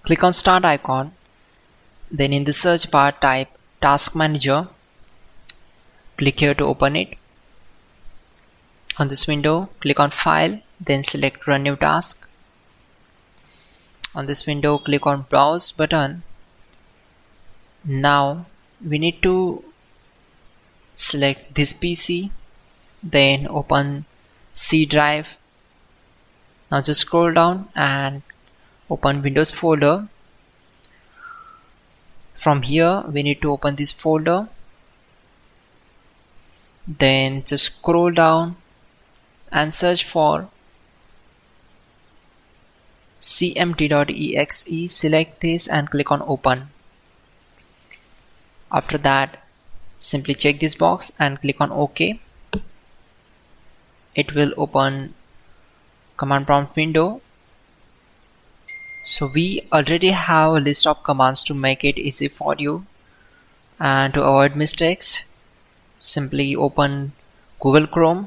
Click on Start icon, then in the search bar type Task Manager. Click here to open it. On this window, click on File, then select Run New Task. On this window, click on Browse button. Now we need to select this PC, then open C drive. Now just scroll down and open Windows folder. From here we need to open this folder, then just scroll down and search for cmd.exe. Select this and click on open. After that, simply check this box and click on OK. It will open command prompt window. So we already have a list of commands to make it easy for you, and to avoid mistakes, simply open Google Chrome,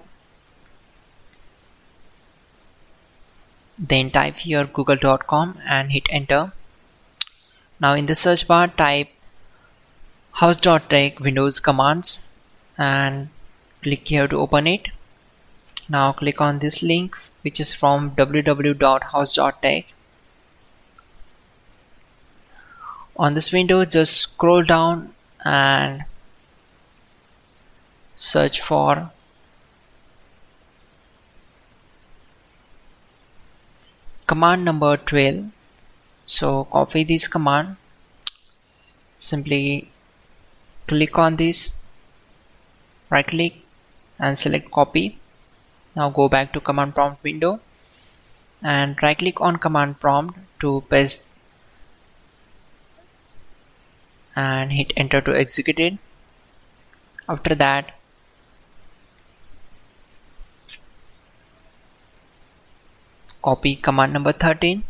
then type here google.com and hit enter. Now in the search bar type hows.tech Windows commands and click here to open it. Now click on this link, which is from www.hows.tech. On this window, just scroll down and search for command number 12. So copy this command, simply click on this, right click and select copy. Now go back to command prompt window and right click on command prompt to paste and hit enter to execute it. After that, copy command number 13,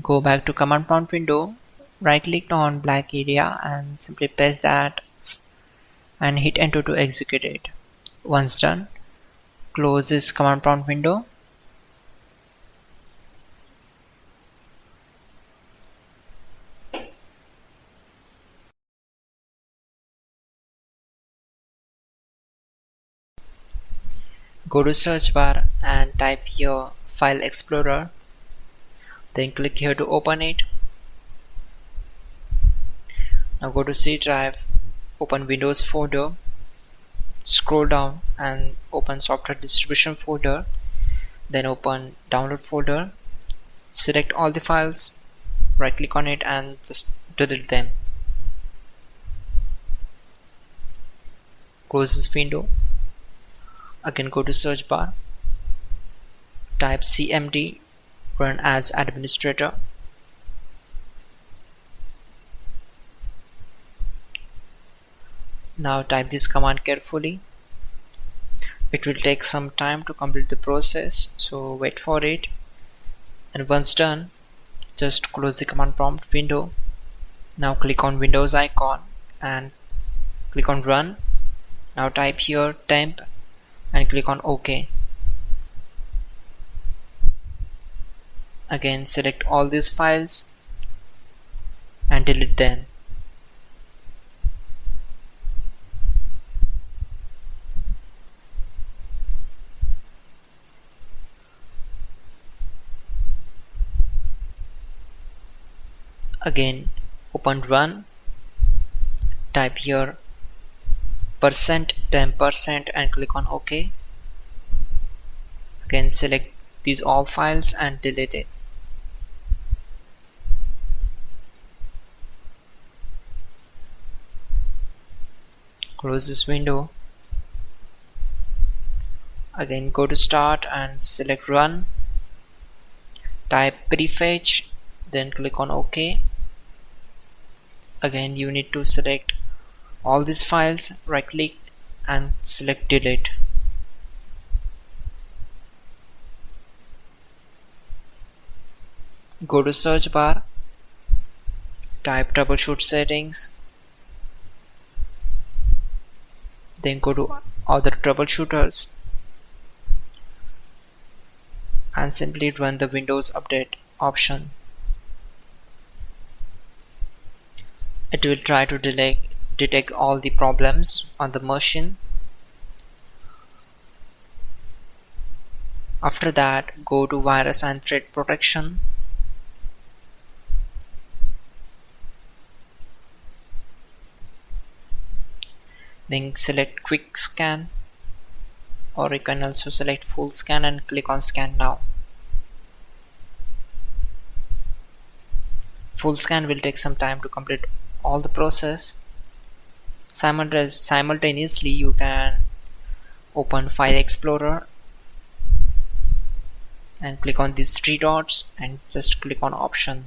go back to command prompt window, right click on black area and simply paste that and hit enter to execute it. Once done, close this command prompt window. Go to search bar and type here File Explorer, then click here to open it. Now go to C drive, open Windows folder, scroll down and open Software Distribution folder, then open Download folder, select all the files, right click on it and just delete them. Close this window. Again go to search bar, type cmd, run as administrator. Now type this command carefully. It will take some time to complete the process, so wait for it. And once done, just close the command prompt window. Now click on Windows icon and click on Run. Now type here temp and click on OK. Again select all these files and delete them. Again open Run, type here %10% and click on OK. Again select these all files and delete it. Close this window. Again go to Start and select Run, type prefetch, then click on OK. Again you need to select all these files, right click and select delete. Go to search bar, type troubleshoot settings, then go to other troubleshooters and simply run the Windows Update option. It will try to detect all the problems on the machine. After that, go to Virus and Threat Protection. Then select Quick Scan, or you can also select Full Scan and click on Scan Now. Full scan will take some time to complete all the process. Simultaneously, you can open File Explorer and click on these three dots and just click on Option.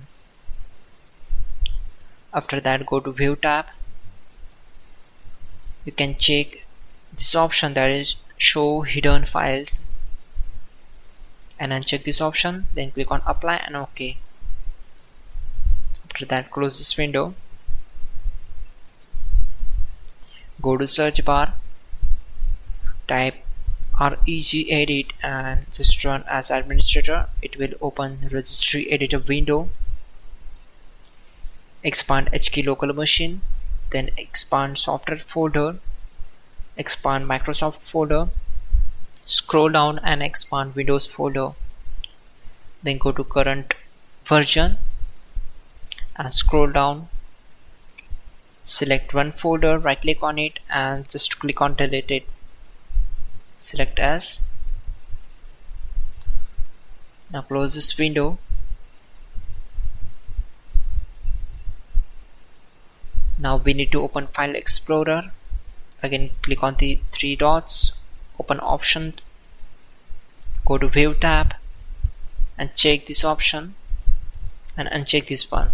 After that, go to View tab. You can check this option, that is Show Hidden Files, and uncheck this option, then click on Apply and OK. After that, close this window. Go to search bar, type regedit and just run as administrator. It will open registry editor window. Expand HK local machine, then expand software folder, expand Microsoft folder, scroll down and expand Windows folder. Then go to current version and scroll down. Select one folder, right click on it and just click on delete it. Select as. Now close this window. Now we need to open File Explorer. Again, click on the three dots, open Option, go to View tab and check this option and uncheck this one.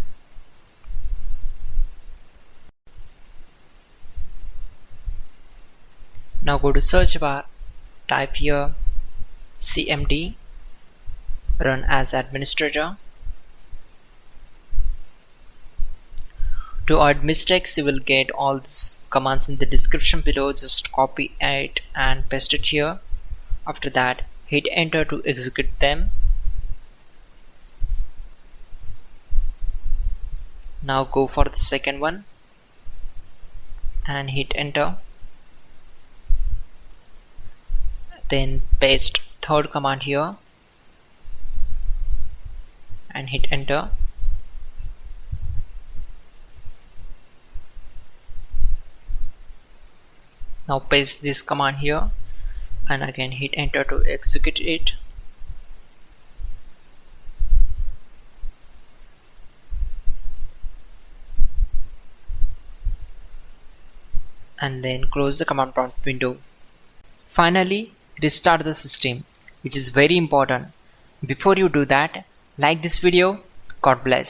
Now go to search bar, type here cmd, run as administrator. To avoid mistakes, you will get all these commands in the description below. Just copy it and paste it here. After that, hit enter to execute them. Now go for the second one and hit enter. Then paste third command here and hit enter. Now paste this command here and again hit enter to execute it. And then close the command prompt window. Finally, restart the system, which is very important. Before you do that, like this video. God bless.